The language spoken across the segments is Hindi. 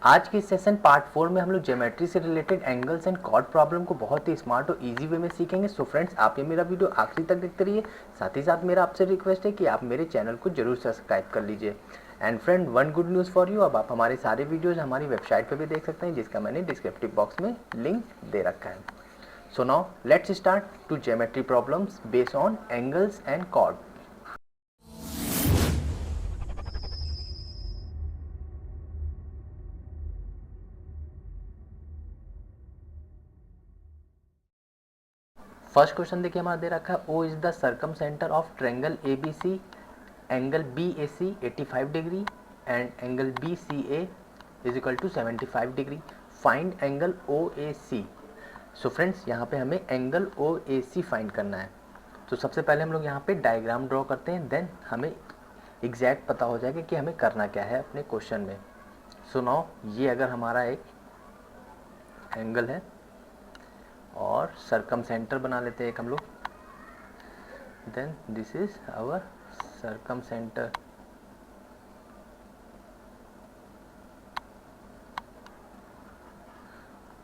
आज के सेशन पार्ट 4 में हम लोग ज्योमेट्री से related angles and cord problem को बहुत ही स्मार्ट और इजी वे में सीखेंगे। सो फ्रेंड्स, आप ये मेरा वीडियो आखिरी तक देखते रहिए। साथ ही साथ मेरा आपसे रिक्वेस्ट है कि आप मेरे चैनल को जरूर सब्सक्राइब कर लीजिए। And friend, one good news for you, अब आप हमारे सारे वीडियोज़ हमारी वेबसाइट पर भी देख सकते हैं, जिसका मैंने डिस्क्रिप्टिव बॉक्स में लिंक दे रखा है। So now let's start to geometry problems based on angles and chord. First question देखिए हमारा दे रखा है, O is the circumcentre of triangle A B C, angle B A C 85 degree and angle B C A is equal to 75 degree. Find angle O A C. So friends, यहाँ पे हमें angle O A C find करना है। तो सबसे पहले हम लोग यहाँ पे डायग्राम ड्रॉ करते हैं, देन हमें एग्जैक्ट पता हो जाएगा कि हमें करना क्या है अपने क्वेश्चन में। सो नाउ ये अगर हमारा एक एंगल है और सर्कम सेंटर बना लेते हैं एक हम लोग, then this is our circumcentre.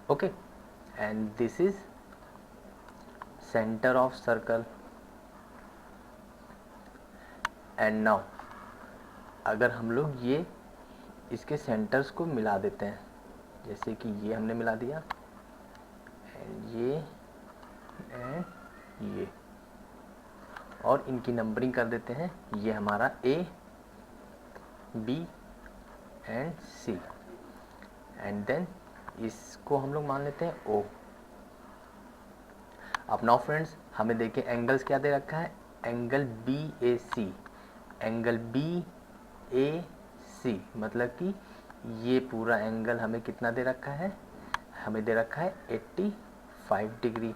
Okay, and this is centre of circle. And now अगर हम लोग ये इसके सेंटर्स को मिला देते हैं, जैसे कि ये हमने मिला दिया एंड ये, और इनकी नंबरिंग कर देते हैं, ये हमारा A B and C, and then इसको हम लोग मान लेते हैं ओ। अब नाउ फ्रेंड्स, हमें देखिए एंगल्स क्या दे रखा है, angle B A C, angle B A सी, मतलब कि ये पूरा एंगल हमें कितना दे रखा है, हमें दे रखा है 85 degree.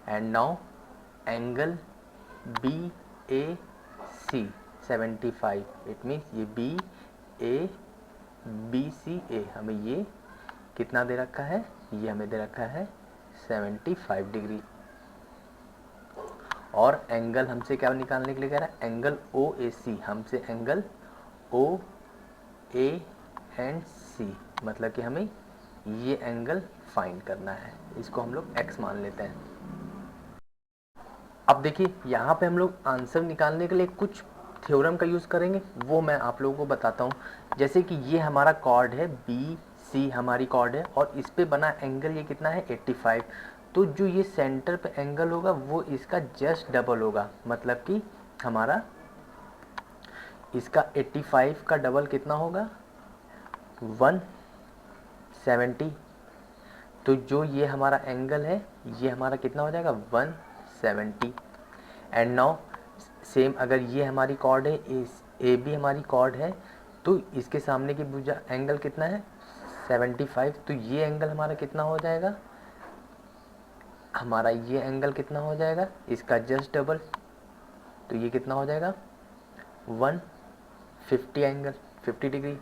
And now angle B A C 75, it means ये B A B C A, हमें ये कितना दे रखा है, ये हमें दे रखा है 75 डिग्री। और एंगल हमसे क्या निकालने के लिए कह रहा है, एंगल ओ ए सी, हमसे एंगल ओ ए एंड सी, मतलब कि हमें ये एंगल फाइंड करना है, इसको हम लोग x मान लेते हैं। अब देखिए यहाँ पे हम लोग आंसर निकालने के लिए कुछ थ्योरम का यूज़ करेंगे, वो मैं आप लोगों को बताता हूँ। जैसे कि ये हमारा कॉर्ड है, बी सी हमारी कॉर्ड है, और इस पे बना एंगल ये कितना है 85। तो जो ये सेंटर पे एंगल होगा वो इसका जस्ट डबल होगा, मतलब कि हमारा इसका 85 का डबल कितना होगा 170। तो जो ये हमारा एंगल है ये हमारा कितना हो जाएगा 170। एंड नाउ सेम, अगर ये हमारी कॉर्ड है, ए बी हमारी कॉर्ड है, तो इसके सामने की भुजा एंगल कितना है 75। तो ये एंगल हमारा कितना हो जाएगा, हमारा ये एंगल कितना हो जाएगा इसका जस्ट डबल, तो ये कितना हो जाएगा 150 एंगल 50 डिग्री।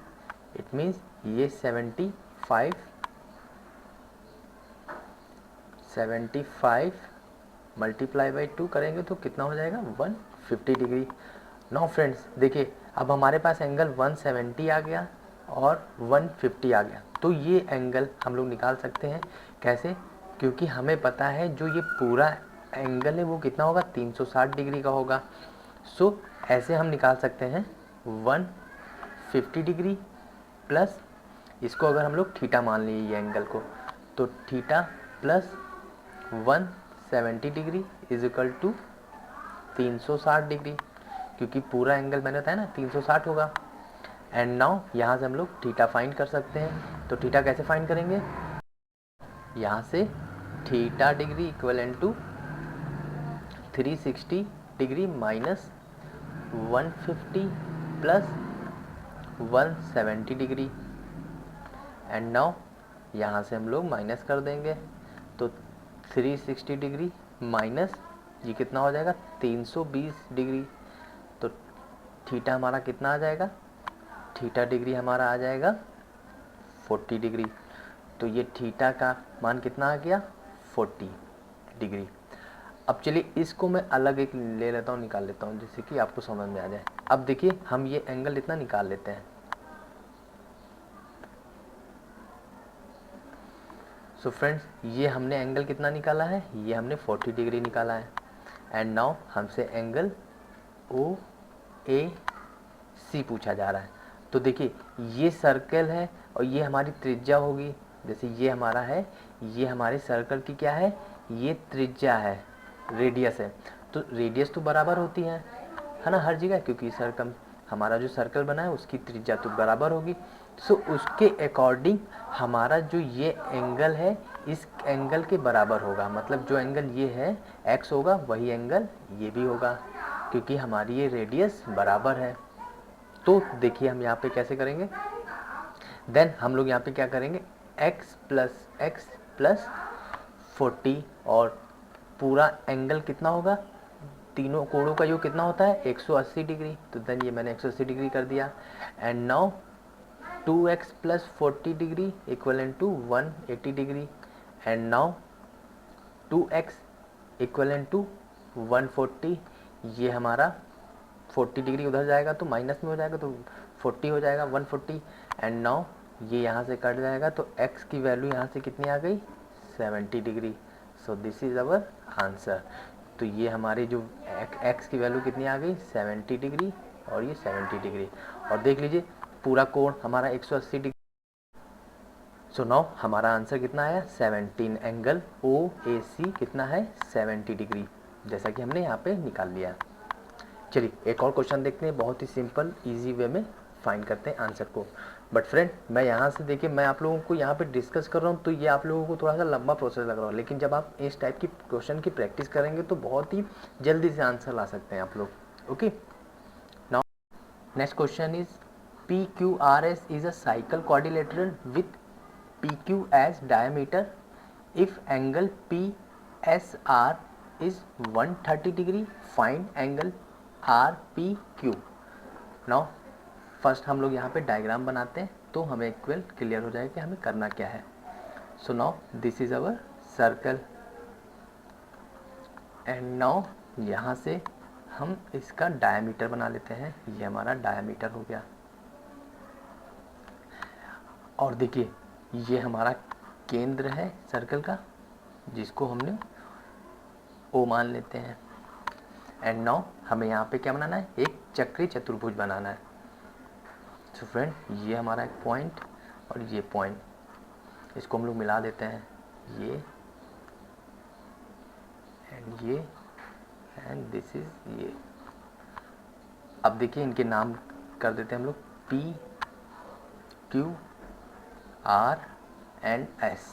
इट मीन्स ये 75 मल्टीप्लाई बाई 2 करेंगे तो कितना हो जाएगा 150 डिग्री। नाउ फ्रेंड्स देखिए, अब हमारे पास एंगल 170 आ गया और 150 आ गया, तो ये एंगल हम लोग निकाल सकते हैं। कैसे? क्योंकि हमें पता है जो ये पूरा एंगल है वो कितना होगा 360 डिग्री का होगा। सो ऐसे हम निकाल सकते हैं 150 डिग्री प्लस इसको अगर हम लोग थीटा मान लिए ये एंगल को, तो theta plus 170 degree is equal to 360 degree, क्योंकि पूरा एंगल मैंने बताया ना 360 होगा। एंड नाउ यहाँ से हम लोग थीटा फाइंड कर सकते हैं। तो थीटा कैसे फाइंड करेंगे, यहाँ से theta degree equal to 360 degree minus 150 plus 170 degree. And now यहाँ से हम लोग माइनस कर देंगे, तो 360 डिग्री माइनस ये कितना हो जाएगा 320 डिग्री। तो थीटा हमारा कितना आ जाएगा, थीटा डिग्री हमारा आ जाएगा 40 डिग्री। तो ये थीटा का मान कितना आ गया 40 डिग्री। अब चलिए इसको मैं अलग एक ले लेता हूँ, निकाल लेता हूँ, जिससे कि आपको समझ में आ जाए। अब देखिए हम ये एंगल इतना निकाल लेते हैं, सो फ्रेंड्स, ये हमने एंगल कितना निकाला है, ये हमने 40 डिग्री निकाला है। एंड नाउ हमसे एंगल ओ ए सी पूछा जा रहा है। तो देखिए, ये सर्कल है और ये हमारी त्रिज्या होगी। जैसे ये हमारा है, ये हमारे सर्कल की क्या है, ये त्रिज्या है, रेडियस है। तो रेडियस तो बराबर होती है ना हर जगह, क्योंकि सर्कल हमारा जो सर्कल बना है उसकी त्रिज्या तो बराबर होगी। सो उसके अकॉर्डिंग हमारा जो ये एंगल है इस एंगल के बराबर होगा। मतलब जो एंगल ये है एक्स होगा, वही एंगल ये भी होगा, क्योंकि हमारी ये रेडियस बराबर है। तो देखिए हम यहाँ पे कैसे करेंगे, देन हम लोग यहाँ पे क्या करेंगे, x प्लस 40 और पूरा एंगल कितना होगा, तीनों कोणों का योग कितना होता है 180 डिग्री। तो देन ये मैंने 180 डिग्री कर दिया। And now 2x plus 40 degree equal to 180 degree. And now 2x equal to 140, ये हमारा 40 डिग्री उधर जाएगा तो माइनस में हो जाएगा, तो 40 हो जाएगा 140। एंड नाउ ये यहाँ से कट जाएगा, तो x की वैल्यू यहाँ से कितनी आ गई, 70 degree. So this is our answer. तो ये हमारी जो x की वैल्यू कितनी आ गई, 70 डिग्री और ये 70 डिग्री। और देख लीजिए पूरा कोण हमारा 180 डिग्री। सो नाउ हमारा आंसर कितना आया, 17। एंगल ओ ए सी कितना है, 70 डिग्री, जैसा कि हमने यहाँ पे निकाल लिया। चलिए एक और क्वेश्चन देखते हैं, बहुत ही सिंपल इजी वे में फाइंड करते हैं आंसर को। बट फ्रेंड, मैं यहाँ से देखिए, मैं आप लोगों को यहाँ पे डिस्कस कर रहा हूँ तो ये आप लोगों को थोड़ा सा लंबा प्रोसेस लग रहा है, लेकिन जब आप इस टाइप की क्वेश्चन की प्रैक्टिस करेंगे तो बहुत ही जल्दी से आंसर ला सकते हैं आप लोग। Okay, now next question is PQRS is a cycle quadrilateral with PQ as diameter if angle PSR is 130 degree, find angle RPQ। Now first हम लोग यहाँ पे डायग्राम बनाते हैं तो हमें इक्वल क्लियर हो जाएगा कि हमें करना क्या है। So now this is our circle and now यहाँ से हम इसका डायमीटर बना लेते हैं। ये हमारा डायमीटर हो गया। और देखिए ये हमारा केंद्र है सर्कल का, जिसको हमने O मान लेते हैं। एंड नाउ हमें यहाँ पे क्या बनाना है, एक चक्री चतुर्भुज बनाना है। तो फ्रेंड, ये हमारा एक पॉइंट और ये पॉइंट, इसको हम लोग मिला देते हैं, ये एंड दिस इज ये। अब देखिए इनके नाम कर देते हैं हम लोग P Q R and S।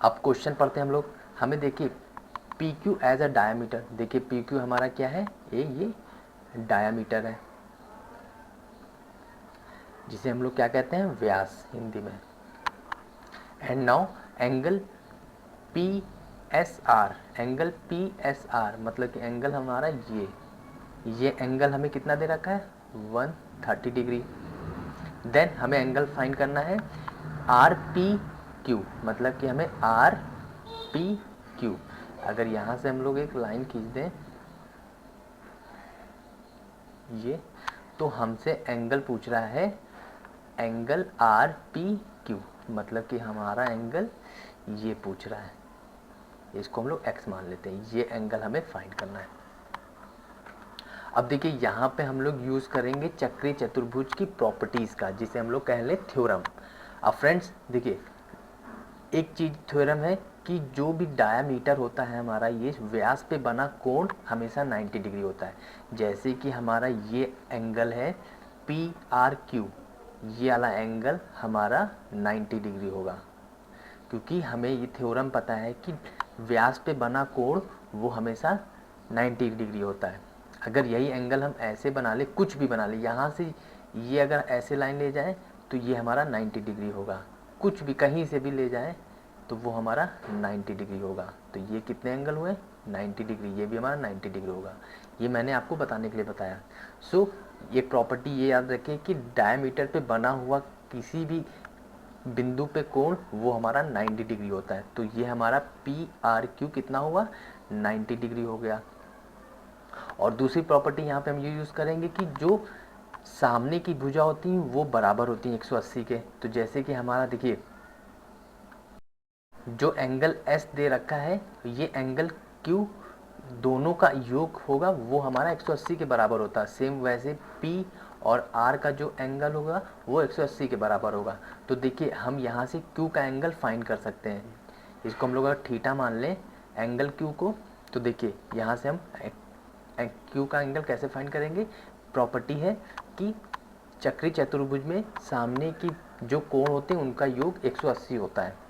अब क्वेश्चन पढ़ते हैं हम लोग। हमें देखिए PQ एज अ डायमीटर, देखिए PQ हमारा क्या है, ये डायमीटर है, जिसे हम लोग क्या कहते हैं, व्यास हिंदी में। And now angle PSR, angle PSR मतलब कि एंगल हमारा ये एंगल हमें कितना दे रखा है, 130 डिग्री। देन हमें एंगल फाइंड करना है RPQ, मतलब कि हमें RPQ, अगर यहाँ से हम लोग एक लाइन खींच दें ये, तो हमसे एंगल पूछ रहा है एंगल RPQ, मतलब कि हमारा एंगल ये पूछ रहा है, इसको हम लोग x मान लेते हैं। ये एंगल हमें फाइंड करना है। अब देखिए यहाँ पे हम लोग यूज़ करेंगे चक्रीय चतुर्भुज की प्रॉपर्टीज़ का, जिसे हम लोग कह लें थ्योरम। अब फ्रेंड्स देखिए, एक चीज़ थ्योरम है कि जो भी डायामीटर होता है हमारा, ये व्यास पे बना कोण हमेशा 90 डिग्री होता है। जैसे कि हमारा ये एंगल है PRQ, ये वाला एंगल हमारा 90 डिग्री होगा, क्योंकि हमें ये थ्योरम पता है कि व्यास पे बना कोण वो हमेशा 90 डिग्री होता है। अगर यही एंगल हम ऐसे बना ले, कुछ भी बना ले, यहाँ से ये अगर ऐसे लाइन ले जाए तो ये हमारा 90 डिग्री होगा, कुछ भी कहीं से भी ले जाए तो वो हमारा 90 डिग्री होगा। तो ये कितने एंगल हुए, 90 डिग्री, ये भी हमारा 90 डिग्री होगा। ये मैंने आपको बताने के लिए बताया। सो ये प्रॉपर्टी ये याद रखिए कि डायमीटर पे बना हुआ किसी भी बिंदु पे कोण वो हमारा 90 डिग्री होता है। तो ये हमारा PRQ कितना हुआ, 90 डिग्री हो गया। और दूसरी प्रॉपर्टी यहाँ पे हम ये यूज़ करेंगे कि जो सामने की भुजा होती हैं वो बराबर होती हैं 180 के। तो जैसे कि हमारा देखिए जो एंगल एस दे रखा है, ये एंगल क्यू, दोनों का योग होगा वो हमारा 180 के बराबर होता है। सेम वैसे पी और आर का जो एंगल होगा वो 180 के बराबर होगा। तो देखिए हम यहाँ से क्यू का एंगल फाइंड कर सकते हैं। इसको हम लोग अगर थीटा मान लें एंगल क्यू को, तो देखिए यहाँ से हम क्यू का एंगल कैसे फाइंड करेंगे। प्रॉपर्टी है कि चक्री चतुर्भुज में सामने की जो कोण होते हैं उनका योग 180 होता है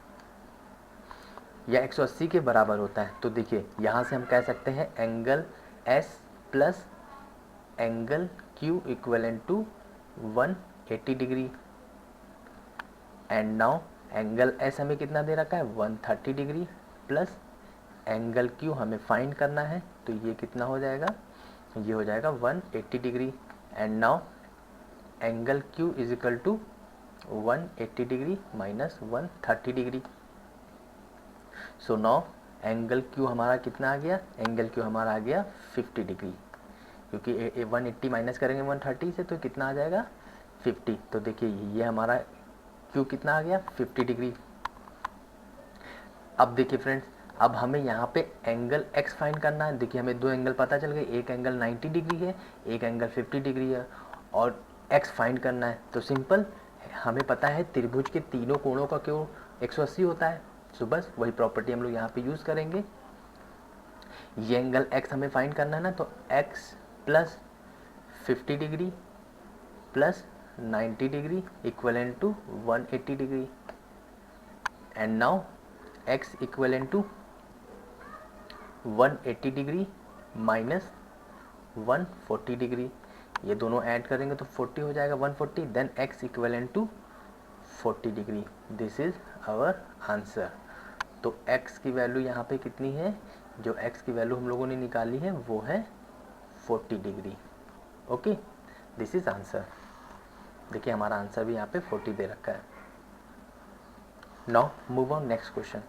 या 180 के बराबर होता है। तो देखिए यहाँ से हम कह सकते हैं angle S plus angle Q equivalent to 180 degree. And now angle S हमें कितना दे रखा है 130 डिग्री प्लस एंगल क्यू हमें फाइंड करना है, तो ये कितना हो जाएगा, ये हो जाएगा 180 degree. And now angle Q is equal to 180 degree minus 130 degree. So now angle Q हमारा कितना आ गया, एंगल क्यू हमारा आ गया 50 डिग्री, क्योंकि 180 माइनस करेंगे 130 से तो कितना आ जाएगा 50। तो देखिए ये हमारा क्यू कितना आ गया 50 डिग्री। अब देखिए फ्रेंड्स, अब हमें यहाँ पे एंगल एक्स फाइंड करना है। देखिए हमें दो एंगल पता चल गए, एक एंगल 90 डिग्री है, एक एंगल 50 डिग्री है, और एक्स फाइंड करना है। तो सिंपल, हमें पता है त्रिभुज के तीनों कोणों का क्यों 180 होता है। सो बस वही प्रॉपर्टी हम लोग यहाँ पे यूज़ करेंगे। ये एंगल एक्स हमें फाइंड करना है ना, तो x plus 50 degree plus 90 degree equivalent to 180 degree. And now x equivalent to 180 degree minus 140 degree, ये दोनों ऐड करेंगे तो 40 हो जाएगा 140, then x equivalent to 40 degree. This is our answer. तो x की वैल्यू यहाँ पे कितनी है, जो x की वैल्यू हम लोगों ने निकाली है वो है 40 degree. Okay, this is answer. देखिए हमारा आंसर भी यहाँ पे 40 दे रखा है। Now move on next question.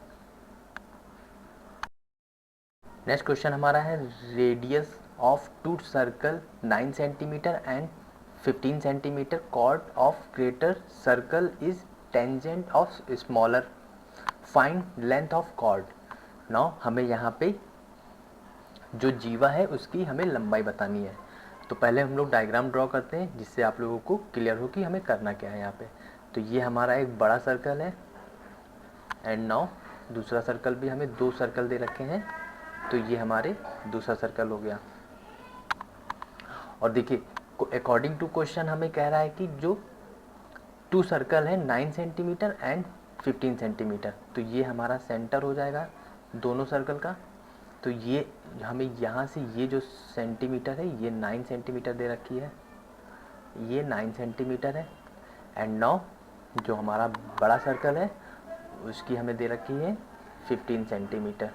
Next question हमारा है radius of two circle 9 centimetre and 15 centimetre, chord of greater circle is tangent of smaller, find length of chord. Now हमें यहाँ पे जो जीवा है उसकी हमें लंबाई बतानी है। तो पहले हम लोग डायग्राम ड्रॉ करते हैं जिससे आप लोगों को क्लियर हो कि हमें करना क्या है यहाँ पे। तो ये हमारा एक बड़ा सर्कल है, एंड नाउ दूसरा सर्कल भी हमें दो सर्कल दे रखे हैं, तो ये हमारे दूसरा सर्कल हो गया। और देखिए अकॉर्डिंग टू क्वेश्चन हमें कह रहा है कि जो टू सर्कल है 9 सेंटीमीटर एंड 15 सेंटीमीटर, तो ये हमारा सेंटर हो जाएगा दोनों सर्कल का। तो ये हमें यहाँ से ये जो सेंटीमीटर है ये 9 सेंटीमीटर दे रखी है, ये 9 सेंटीमीटर है। एंड नाउ जो हमारा बड़ा सर्कल है उसकी हमें दे रखी है 15 सेंटीमीटर।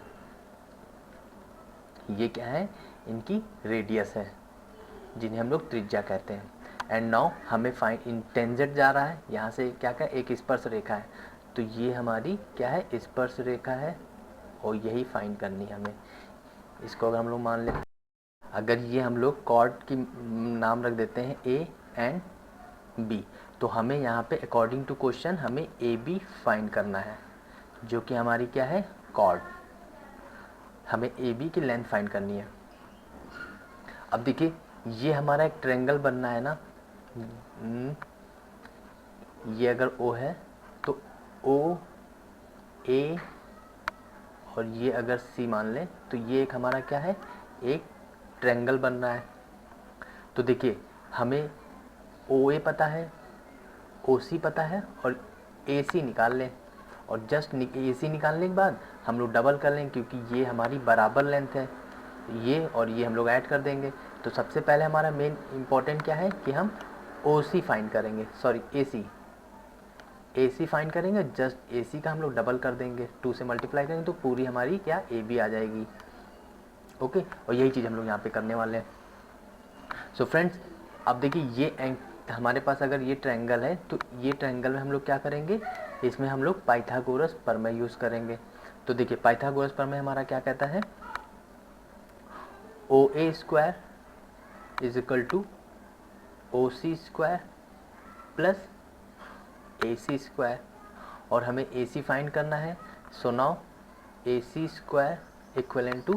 ये क्या है, इनकी रेडियस है जिन्हें हम लोग त्रिज्या कहते हैं। एंड नाउ हमें फाइंड इन टेंजेंट जा रहा है, यहाँ से क्या क्या एक स्पर्श रेखा है, तो ये हमारी क्या है स्पर्श रेखा है और यही फाइंड करनी है हमें। इसको अगर हम लोग मान लेते हैं, अगर ये हम लोग कॉर्ड की नाम रख देते हैं ए एंड बी, तो हमें यहाँ पे अकॉर्डिंग टू क्वेश्चन हमें ए बी फाइंड करना है, जो कि हमारी क्या है कॉर्ड। हमें ए बी की लेंथ फाइंड करनी है। अब देखिए ये हमारा एक ट्रायंगल बनना है ना, ये अगर ओ है तो ओ ए और ये अगर सी मान लें तो ये एक हमारा क्या है एक ट्रायंगल बन रहा है। तो देखिए हमें ओ ए पता है, ओ सी पता है और ए सी निकाल लें, और जस्ट ए सी निकालने के बाद हम लोग डबल कर लें क्योंकि ये हमारी बराबर लेंथ है, ये और ये हम लोग ऐड कर देंगे। तो सबसे पहले हमारा मेन इम्पॉर्टेंट क्या है कि हम ओ सी फाइंड करेंगे, सॉरी ए सी फाइंड करेंगे। जस्ट ए सी का हम लोग डबल कर देंगे, 2 से मल्टीप्लाई करेंगे तो पूरी हमारी क्या ए बी आ जाएगी। ओके, और यही चीज़ हम लोग यहाँ पे करने वाले हैं। सो फ्रेंड्स, अब देखिए ये हमारे पास अगर ये ट्रायंगल है तो ये ट्रायंगल में हम लोग क्या करेंगे, इसमें हम लोग पाइथागोरस प्रमेय यूज़ करेंगे। तो देखिए पाइथागोरस प्रमेय हमारा क्या कहता है, O A square is equal to O C square plus A C square, और हमें ए सी फाइंड करना है। So now AC square equivalent to,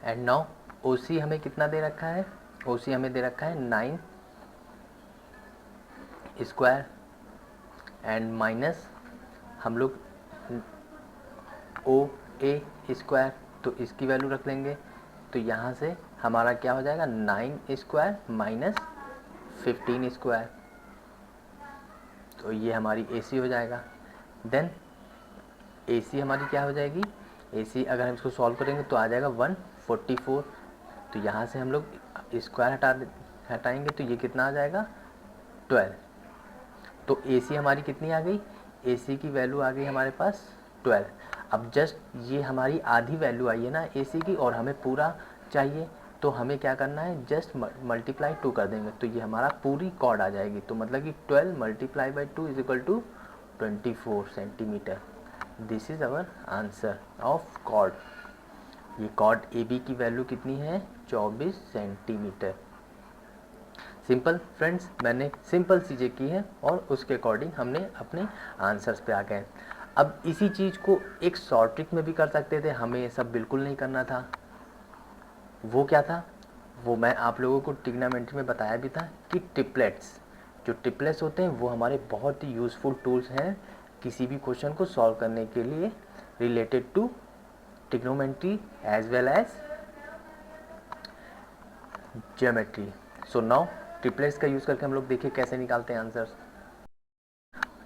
and now OC हमें कितना दे रखा है, OC हमें दे रखा है 9 स्क्वायर एंड माइनस हम लोग OA स्क्वायर, तो इसकी वैल्यू रख लेंगे। तो यहाँ से हमारा क्या हो जाएगा 9 स्क्वायर माइनस 15 स्क्वायर, तो ये हमारी AC हो जाएगा। देन AC हमारी क्या हो जाएगी, AC अगर हम इसको सॉल्व करेंगे तो आ जाएगा 144, तो यहाँ से हम लोग स्क्वायर हटाएंगे तो ये कितना आ जाएगा 12। तो AC हमारी कितनी आ गई, AC की वैल्यू आ गई हमारे पास 12। अब जस्ट ये हमारी आधी वैल्यू आई है ना AC की, और हमें पूरा चाहिए, तो हमें क्या करना है, जस्ट मल्टीप्लाई 2 कर देंगे, तो ये हमारा पूरी कॉर्ड आ जाएगी। तो मतलब कि 12 multiply by 2 is equal to 24 centimetre. This is our answer of chord. ये कॉर्ड AB की वैल्यू कितनी है, 24 सेंटीमीटर। सिंपल फ्रेंड्स, मैंने सिंपल चीज़ें की हैं और उसके अकॉर्डिंग हमने अपने आंसर्स पे आ गए। अब इसी चीज़ को एक शॉर्ट ट्रिक में भी कर सकते थे, हमें ये सब बिल्कुल नहीं करना था। वो क्या था, वो मैं आप लोगों को ट्रिग्नोमेट्री में बताया भी था कि ट्रिपलेट्स, जो ट्रिपलेट्स होते हैं वो हमारे बहुत ही यूज़फुल टूल्स हैं किसी भी क्वेश्चन को सॉल्व करने के लिए related to trigonometry as well as geometry. So now triplets का यूज़ करके हम लोग देखिए कैसे निकालते हैं आंसर्स।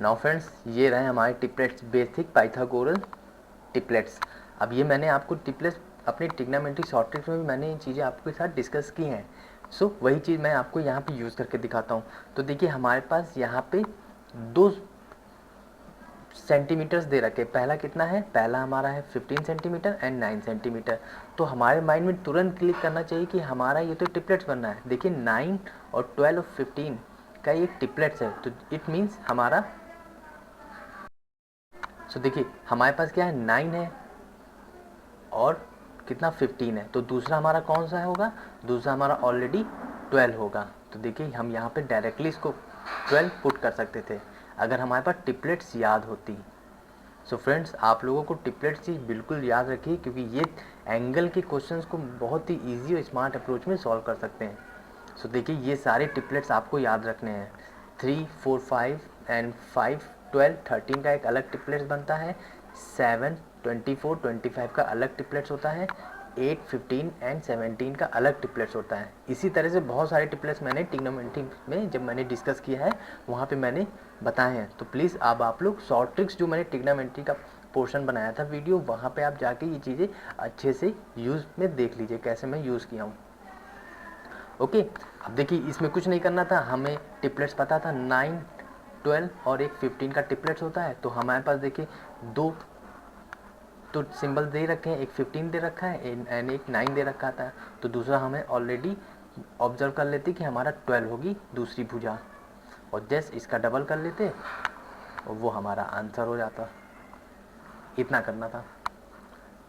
नाउ फ्रेंड्स, ये रहे हमारे ट्रिपलेट्स, बेसिक पाइथागोरल ट्रिपलेट्स। अब ये मैंने आपको ट्रिपलेट्स अपनी ट्रिग्नोमेट्री शॉर्ट ट्रिक्स में भी मैंने ये चीज़ें आपके साथ डिस्कस की हैं। सो वही चीज़ मैं आपको यहाँ पे यूज़ करके दिखाता हूँ। तो देखिए हमारे पास यहाँ पे 2 सेंटीमीटर्स दे रखे। पहला कितना है, पहला हमारा है 15 सेंटीमीटर एंड 9 सेंटीमीटर। तो हमारे माइंड में तुरंत क्लिक करना चाहिए कि हमारा ये तो ट्रिपलेट्स बनना है। देखिए 9 और 12 और 15 का ये ट्रिपलेट्स है, तो इट मीन्स हमारा, सो देखिए हमारे पास क्या है 9 है और कितना 15 है, तो दूसरा हमारा कौन सा होगा, दूसरा हमारा ऑलरेडी 12 होगा। तो देखिए हम यहाँ पे डायरेक्टली इसको 12 पुट कर सकते थे अगर हमारे पास ट्रिपलेट्स याद होती। सो फ्रेंड्स, आप लोगों को ट्रिपलेट्स चीज़ बिल्कुल याद रखिए, क्योंकि ये एंगल के क्वेश्चंस को बहुत ही ईजी और स्मार्ट अप्रोच में सॉल्व कर सकते हैं। सो देखिए ये सारे ट्रिपलेट्स आपको याद रखने हैं। 3, 4, 5 एंड 5, 12, 13 का एक अलग ट्रिपलेट्स बनता है। 7, 24, 25 का अलग ट्रिपलेट्स होता है। 8, 15 एंड 17 का अलग ट्रिपलेट्स होता है। इसी तरह से बहुत सारे ट्रिपलेट्स मैंने ट्रिग्नोमेट्री में जब मैंने डिस्कस किया है वहाँ पे मैंने बताए हैं। तो प्लीज़ अब आप लोग शॉर्ट ट्रिक्स जो मैंने ट्रिग्नोमेट्री का पोर्शन बनाया था वीडियो, वहाँ पे आप जाके ये चीज़ें अच्छे से यूज़ में देख लीजिए कैसे मैं यूज़ किया हूँ। ओके, अब देखिए इसमें कुछ नहीं करना था, हमें ट्रिपलेट्स पता था 9, 12 और एक 15 का ट्रिपलेट्स होता है। तो हमारे पास देखिए 2 तो सिंबल दे रखे हैं, एक 15 दे रखा है एंड एक 9 दे रखा था। तो दूसरा हमें ऑलरेडी ऑब्जर्व कर लेते कि हमारा 12 होगी दूसरी भुजा, और जस्ट इसका डबल कर लेते और वो हमारा आंसर हो जाता। इतना करना था।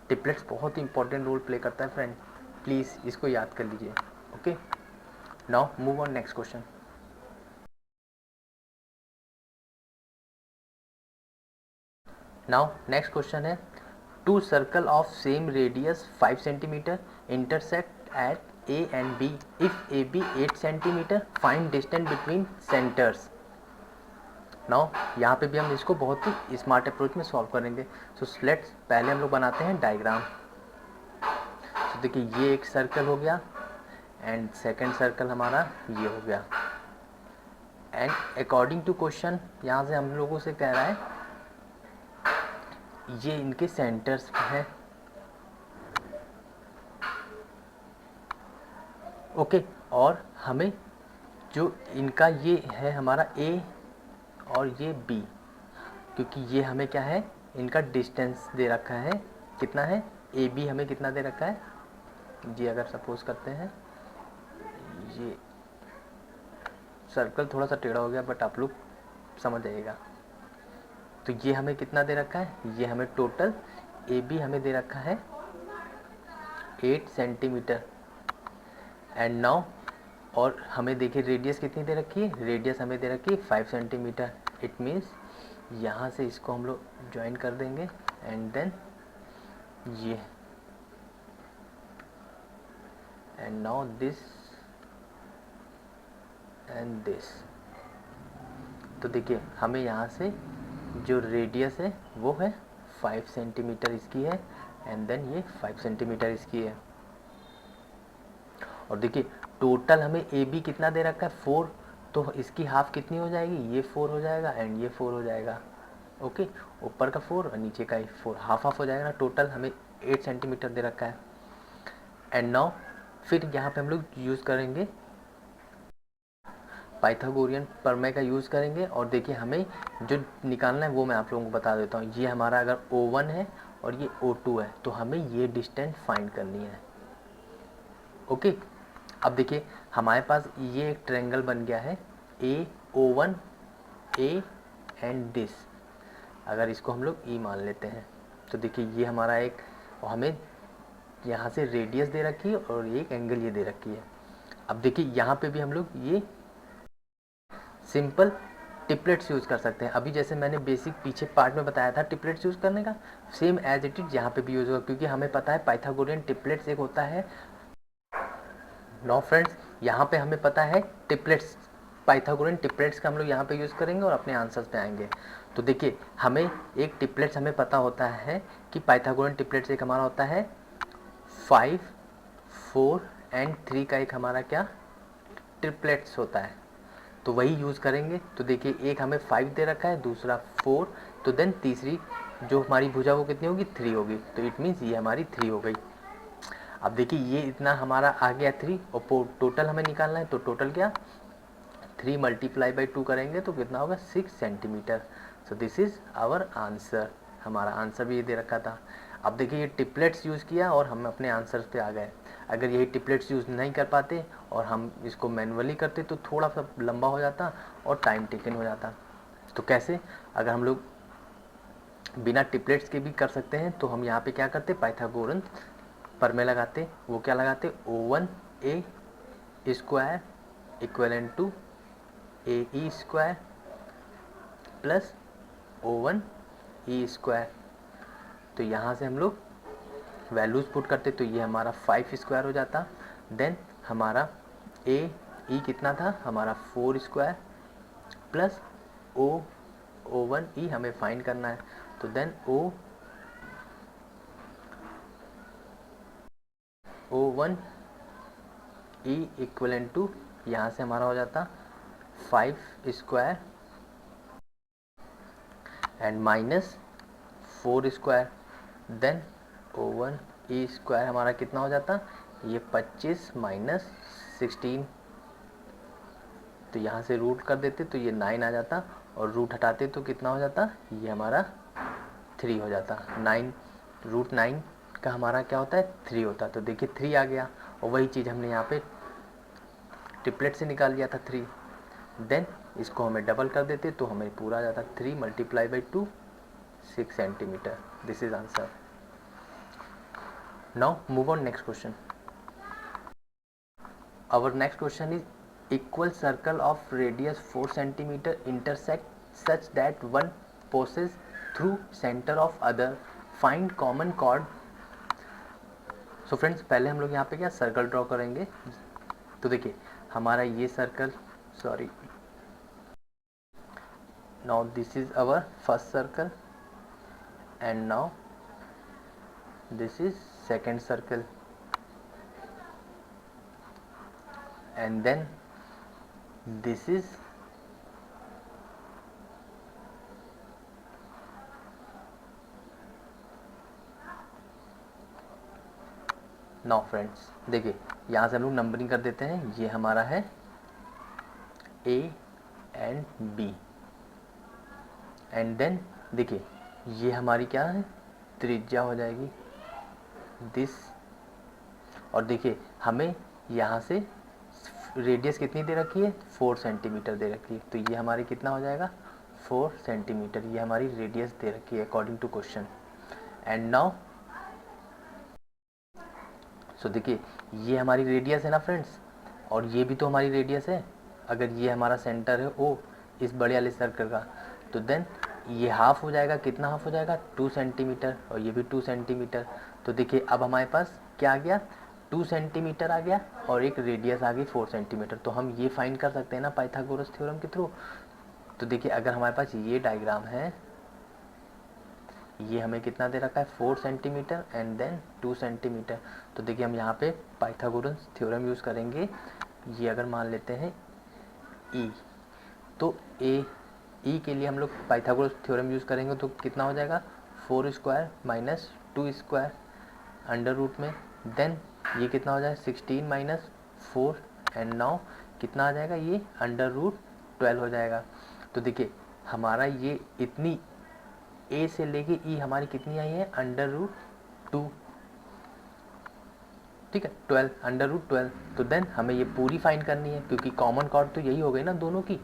ट्रिपलेट्स बहुत ही इंपॉर्टेंट रोल प्ले करता है फ्रेंड, प्लीज़ इसको याद कर लीजिए। Okay, now move on next question. Now next question है, two circle of same radius 5 centimetre intersect at A and B. If AB 8 centimetre, find distance between centres. Now यहाँ पे भी हम इसको बहुत ही स्मार्ट अप्रोच में सॉल्व करेंगे। सो लेट्स पहले हम लोग बनाते हैं डायग्राम। तो देखिए ये एक सर्कल हो गया एंड सेकंड सर्कल हमारा ये हो गया। एंड अकॉर्डिंग टू क्वेश्चन यहाँ से हम लोगों से कह रहा है ये इनके सेंटर्स हैं। ओके, और हमें जो इनका ये है हमारा A और ये B, क्योंकि ये हमें क्या है, इनका डिस्टेंस दे रखा है, कितना है AB हमें कितना दे रखा है जी। अगर सपोज करते हैं ये सर्कल थोड़ा सा टेढ़ा हो गया बट आप लोग समझ जाइएगा। तो ये हमें कितना दे रखा है, ये हमें टोटल AB हमें दे रखा है 8 सेंटीमीटर एंड नाउ, और हमें देखिए रेडियस कितनी दे रखी है, रेडियस हमें दे रखी है 5 सेंटीमीटर। इट मीन्स यहाँ से इसको हम लोग ज्वाइन कर देंगे एंड देन ये, and now this and this. तो देखिए हमें यहाँ से जो रेडियस है वो है 5 सेंटीमीटर इसकी है, एंड देन ये 5 सेंटीमीटर इसकी है। और देखिए टोटल हमें ए बी कितना दे रखा है 4, तो इसकी हाफ कितनी हो जाएगी, ये 4 हो जाएगा एंड ये 4 हो जाएगा। ओके, ऊपर का 4 और नीचे का 4, हाफ हाफ हो जाएगा ना। टोटल हमें 8 सेंटीमीटर दे रखा है। एंड नाउ फिर यहाँ पे हम लोग यूज़ करेंगे पाइथागोरियन प्रमेय का यूज़ करेंगे। और देखिए हमें जो निकालना है वो मैं आप लोगों को बता देता हूँ। ये हमारा अगर O1 है और ये O2 है तो हमें ये डिस्टेंस फाइंड करनी है। ओके, अब देखिए हमारे पास ये एक ट्रायंगल बन गया है AO1 A एंड दिस। अगर इसको हम लोग E मान लेते हैं तो देखिए ये हमारा एक, और हमें यहाँ से रेडियस दे रखी है और एक एंगल ये दे रखी है। अब देखिए यहाँ पे भी हम लोग ये सिंपल टिपलेट्स यूज़ कर सकते हैं। अभी जैसे मैंने बेसिक पीछे पार्ट में बताया था टिपलेट्स यूज़ करने का, सेम एज इट इज यहाँ पे भी यूज़ होगा, क्योंकि हमें पता है पाइथागोरियन टिपलेट्स एक होता है। नो फ्रेंड्स, यहाँ पे हमें पता है टिपलेट्स, पाइथागोरियन टिपलेट्स का हम लोग यहाँ पे यूज़ करेंगे और अपने आंसर्स पे आएंगे। तो देखिए हमें एक टिपलेट्स हमें पता होता है कि पाइथागोरियन टिपलेट्स एक हमारा होता है 5, 4 एंड 3 का एक हमारा क्या ट्रिपलेट्स होता है, तो वही यूज़ करेंगे। तो देखिए एक हमें 5 दे रखा है, दूसरा 4, तो देन तीसरी जो हमारी भुजा वो कितनी होगी 3 होगी, तो इट मीन्स ये हमारी 3 हो गई। अब देखिए ये इतना हमारा आ गया 3, और टोटल हमें निकालना है, तो टोटल क्या 3 मल्टीप्लाई बाई 2 करेंगे तो कितना होगा 6 centimetre. So this is our answer. हमारा आंसर भी ये दे रखा था। अब देखिए ये टिपलेट्स यूज़ किया और हम अपने आंसर पे आ गए। अगर यही टिपलेट्स यूज़ नहीं कर पाते और हम इसको मैनुअली करते तो थोड़ा सा लंबा हो जाता और टाइम टेकन हो जाता। तो कैसे, अगर हम लोग बिना टिपलेट्स के भी कर सकते हैं तो हम यहाँ पे क्या करते, पाइथागोरन प्रमेय लगाते। वो क्या लगाते, O1 A square equivalent to AE square plus O1 E square. तो यहाँ से हम लोग वैल्यूज़ पुट करते तो ये हमारा 5 स्क्वायर हो जाता। देन हमारा AE कितना था हमारा 4 स्क्वायर प्लस O1 E हमें फाइंड करना है, तो then O1 E equivalent to, यहाँ से हमारा हो जाता 5 square and minus 4 square. Then O1 E square हमारा कितना हो जाता, ये 25 माइनस 16, तो यहाँ से रूट कर देते तो ये 9 आ जाता, और रूट हटाते तो कितना हो जाता, ये हमारा 3 हो जाता। 9 रूट 9 का हमारा क्या होता है 3 होता। तो देखिए 3 आ गया, और वही चीज़ हमने यहाँ पे ट्रिपलेट से निकाल लिया था 3। देन इसको हमें डबल कर देते तो हमें पूरा आ जाता 3 multiply by 2 6 centimetre. This is answer. Now move on next question. Our next question is equal circle of radius 4 centimeter intersect such that one passes through center of other, find common chord। So friends पहले हम लोग यहाँ पे क्या सर्कल ड्रॉ करेंगे। तो देखिए हमारा ये circle, sorry, now this is our first circle and now this is second circle, and then this is now friends देखिए यहाँ से हम लोग नंबरिंग कर देते हैं। ये हमारा है A and B, and then देखिए ये हमारी क्या है त्रिज्या हो जाएगी दिस, और देखिए हमें यहाँ से रेडियस कितनी दे रखी है 4 सेंटीमीटर दे रखी है, तो ये हमारी कितना हो जाएगा 4 सेंटीमीटर, ये हमारी रेडियस दे रखी है according to question. And now so देखिए ये हमारी रेडियस है ना फ्रेंड्स, और ये भी तो हमारी रेडियस है। अगर ये हमारा सेंटर है O इस बड़े वाले सर्कल का, तो देन ये हाफ हो जाएगा, कितना हाफ हो जाएगा 2 सेंटीमीटर, और ये भी 2 सेंटीमीटर। तो देखिए अब हमारे पास क्या आ गया 2 सेंटीमीटर आ गया और एक रेडियस आ गई 4 सेंटीमीटर। तो हम ये फाइंड कर सकते हैं ना पाइथागोरस थ्योरम के थ्रू। तो देखिए अगर हमारे पास ये डायग्राम है, ये हमें कितना दे रखा है 4 सेंटीमीटर एंड देन 2 सेंटीमीटर। तो देखिए हम यहाँ पे पाइथागोरस थ्योरम यूज़ करेंगे। ये अगर मान लेते हैं ई, तो ई के लिए हम लोग पाइथागोरस थ्योरम यूज़ करेंगे तो कितना हो जाएगा 4 square minus 2 square under root में, देन ये कितना हो जाएगा 16 माइनस 4 एंड नाउ कितना आ जाएगा ये अंडर रूट 12 हो जाएगा। तो देखिए हमारा ये इतनी ए से लेके ई हमारी कितनी आई है अंडर रूट 2, ठीक है 12 अंडर रूट 12। तो देन हमें ये पूरी फाइंड करनी है क्योंकि कॉमन कॉर्ड तो यही हो गई ना दोनों की।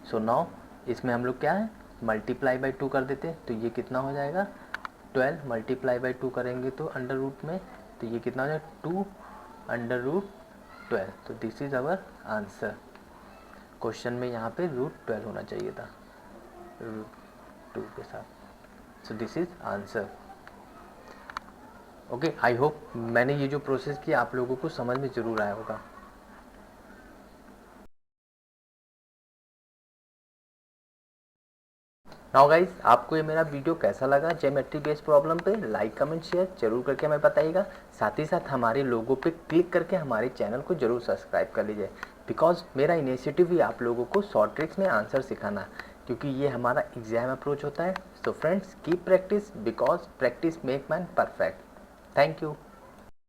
सो नाउ इसमें हम लोग क्या है मल्टीप्लाई बाई 2 कर देते, तो ये कितना हो जाएगा 12 मल्टीप्लाई बाई 2 करेंगे तो अंडर रूट में, तो ये कितना हो जाएगा 2 अंडर रूट 12। तो this is our answer. Question में यहाँ पे रूट 12 होना चाहिए था रूट 2 के साथ। So this is answer. Okay, I hope मैंने ये जो प्रोसेस किया आप लोगों को समझ में ज़रूर आया होगा। नाउ गाइस, आपको ये मेरा वीडियो कैसा लगा ज्योमेट्री बेस्ड प्रॉब्लम पे, लाइक कमेंट शेयर जरूर करके हमें बताइएगा। साथ ही साथ हमारे लोगों पे क्लिक करके हमारे चैनल को जरूर सब्सक्राइब कर लीजिए, बिकॉज मेरा इनिशिएटिव भी आप लोगों को शॉर्ट ट्रिक्स में आंसर सिखाना, क्योंकि ये हमारा एग्जाम अप्रोच होता है। So friends keep practice, because practice make man perfect. Thank you.